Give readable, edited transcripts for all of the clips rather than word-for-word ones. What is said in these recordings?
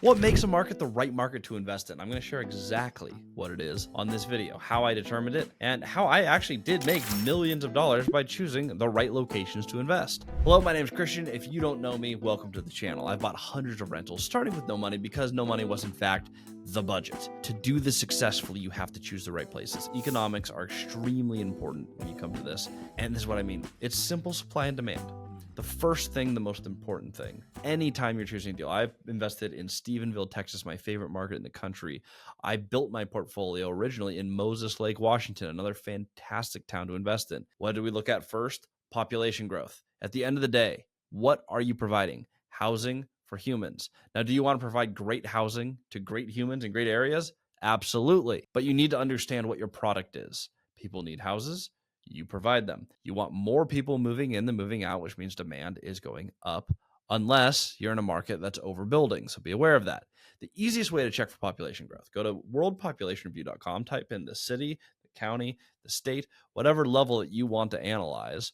What makes a market the right market to invest in? I'm going to share exactly what it is on this video, how I determined it, and how I actually did make millions of dollars by choosing the right locations to invest. Hello, my name is Christian. If you don't know me, welcome to the channel. I've bought hundreds of rentals, starting with no money because no money was in fact the budget. To do this successfully, you have to choose the right places. Economics are extremely important when you come to this, and this is what I mean. It's simple supply and demand. The first thing, the most important thing, anytime you're choosing a deal. I've invested in Stephenville, Texas, my favorite market in the country. I built my portfolio originally in Moses Lake, Washington, another fantastic town to invest in. What do we look at first? Population growth. At the end of the day, what are you providing? Housing for humans. Now, do you want to provide great housing to great humans in great areas? Absolutely. But you need to understand what your product is. People need houses. You provide them. You want more people moving in than moving out, which means demand is going up unless you're in a market that's overbuilding. So be aware of that. The easiest way to check for population growth, go to worldpopulationreview.com, type in the city, the county, the state, whatever level that you want to analyze.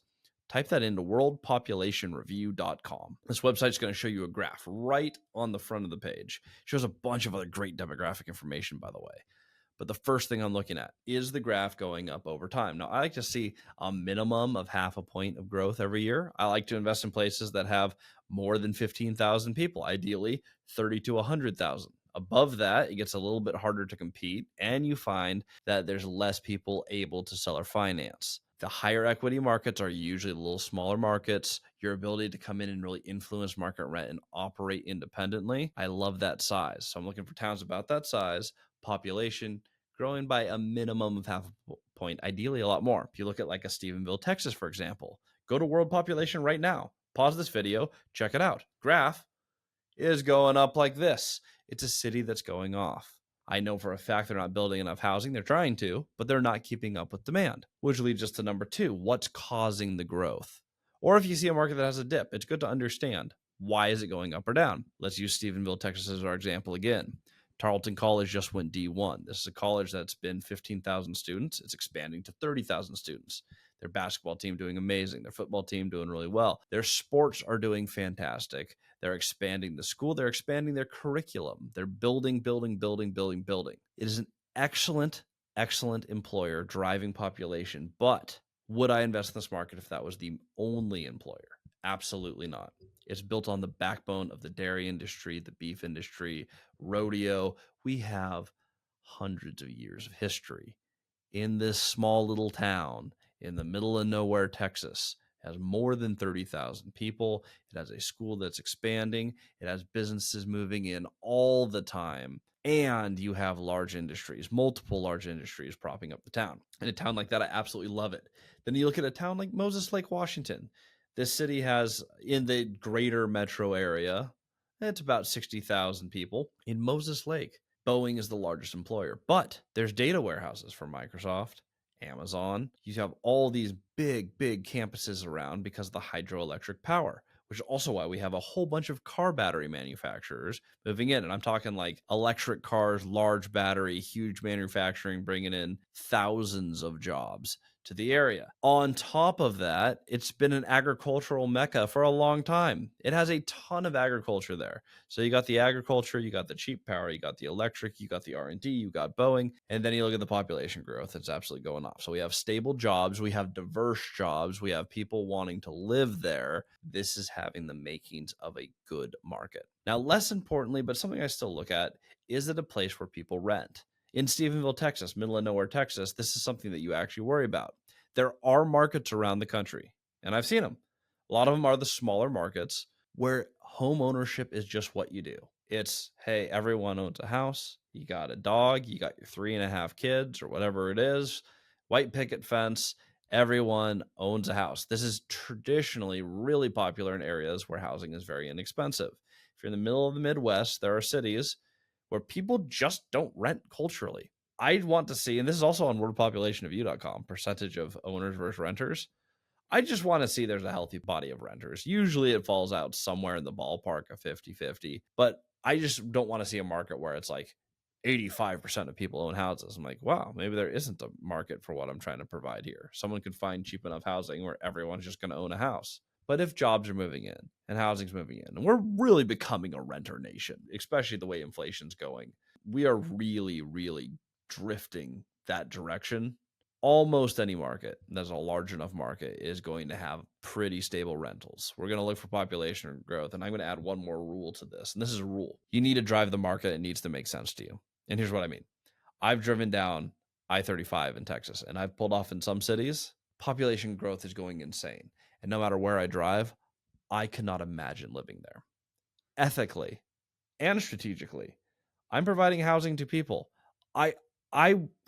Type that into worldpopulationreview.com. This website is going to show you a graph right on the front of the page. It shows a bunch of other great demographic information, by the way. But the first thing I'm looking at is the graph going up over time. Now, I like to see a minimum of half a point of growth every year. I like to invest in places that have more than 15,000 people, ideally 30 to 100,000. Above that, it gets a little bit harder to compete, and you find that there's less people able to sell or finance. The higher equity markets are usually the little smaller markets. Your ability to come in and really influence market rent and operate independently. I love that size. So I'm looking for towns about that size, population growing by a minimum of half a point, ideally a lot more. If you look at like a Stephenville, Texas, for example, go to world population right now. Pause this video, check it out. Graph is going up like this. It's a city that's going off. I know for a fact they're not building enough housing. They're trying to, but they're not keeping up with demand, which leads us to number two. What's causing the growth? Or if you see a market that has a dip, it's good to understand why is it going up or down. Let's use Stephenville, Texas as our example again. Tarleton College just went D1. This is a college that's been 15,000 students. It's expanding to 30,000 students. Their basketball team doing amazing. Their football team doing really well. Their sports are doing fantastic. They're expanding the school. They're expanding their curriculum. They're building. It is an excellent employer driving population. But would I invest in this market if that was the only employer? Absolutely not. It's built on the backbone of the dairy industry, the beef industry, rodeo. We have hundreds of years of history in this small little town in the middle of nowhere, Texas. It has more than 30,000 people. It has a school that's expanding. It has businesses moving in all the time. And you have large industries, multiple large industries propping up the town. In a town like that, I absolutely love it. Then you look at a town like Moses Lake, Washington. This city has, in the greater metro area, it's about 60,000 people. In Moses Lake, Boeing is the largest employer, but there's data warehouses for Microsoft, Amazon. You have all these big campuses around because of the hydroelectric power, which is also why we have a whole bunch of car battery manufacturers moving in. And I'm talking like electric cars, large battery, huge manufacturing, bringing in thousands of jobs to the area. On top of that, it's been an agricultural mecca for a long time. It has a ton of agriculture there. So you got the agriculture, you got the cheap power, you got the electric, you got the R&D, you got Boeing, and then you look at the population growth, it's absolutely going up. So we have stable jobs, we have diverse jobs, we have people wanting to live there. This is having the makings of a good market. Now, less importantly, but something I still look at, is it a place where people rent? In Stephenville, Texas, middle of nowhere, Texas, this is something that you actually worry about. There are markets around the country, and I've seen them. A lot of them are the smaller markets where home ownership is just what you do. It's, hey, everyone owns a house. You got a dog. You got your 3.5 kids or whatever it is. White picket fence. Everyone owns a house. This is traditionally really popular in areas where housing is very inexpensive. If you're in the middle of the Midwest, there are cities where people just don't rent culturally. I want to see, and this is also on worldpopulationreview.com, percentage of owners versus renters. I just want to see there's a healthy body of renters. Usually it falls out somewhere in the ballpark of 50-50, but I just don't want to see a market where it's like 85% of people own houses. I'm like, wow, maybe there isn't a market for what I'm trying to provide here. Someone could find cheap enough housing where everyone's just going to own a house. But if jobs are moving in and housing's moving in, and we're really becoming a renter nation, especially the way inflation's going, we are really, really drifting that direction. Almost any market that's a large enough market is going to have pretty stable rentals. We're going to look for population growth. And I'm going to add one more rule to this. And this is a rule. You need to drive the market. It needs to make sense to you. And here's what I mean. I've driven down I-35 in Texas, and I've pulled off in some cities. Population growth is going insane. And no matter where I drive, I cannot imagine living there. Ethically and strategically, I'm providing housing to people. I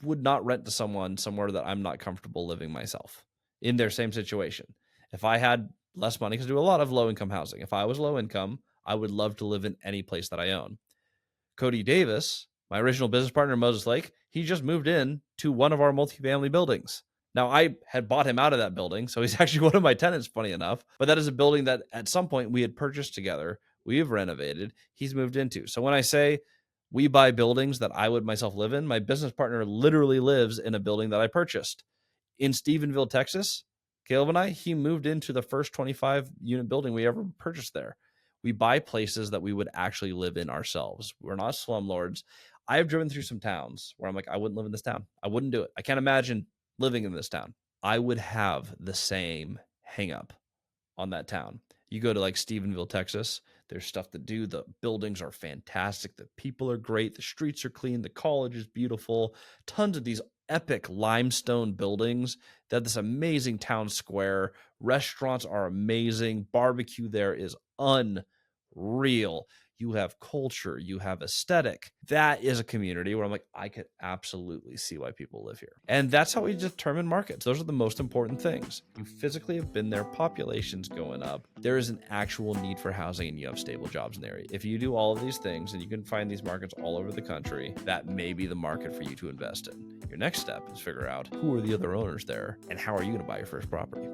would not rent to someone somewhere that I'm not comfortable living myself in their same situation. If I had less money, because I do a lot of low income housing. If I was low income, I would love to live in any place that I own. Cody Davis, my original business partner in Moses Lake, he just moved in to one of our multifamily buildings. Now, I had bought him out of that building, so he's actually one of my tenants, funny enough. But that is a building that at some point we had purchased together. We have renovated. He's moved into. So when I say we buy buildings that I would myself live in, my business partner literally lives in a building that I purchased. In Stephenville, Texas, Caleb and I, he moved into the first 25-unit building we ever purchased there. We buy places that we would actually live in ourselves. We're not slumlords. I have driven through some towns where I'm like, I wouldn't live in this town. I wouldn't do it. I can't imagine living in this town. I would have the same hang up on that town. You go to like Stephenville, Texas, there's stuff to do. The buildings are fantastic. The people are great. The streets are clean. The college is beautiful. Tons of these epic limestone buildings. They have this amazing town square. Restaurants are amazing. Barbecue there is unreal. You have culture, you have aesthetic. That is a community where I'm like, I could absolutely see why people live here. And that's how we determine markets. Those are the most important things. You physically have been there, population's going up. There is an actual need for housing and you have stable jobs in the area. If you do all of these things and you can find these markets all over the country, that may be the market for you to invest in. Your next step is figure out who are the other owners there and how are you going to buy your first property.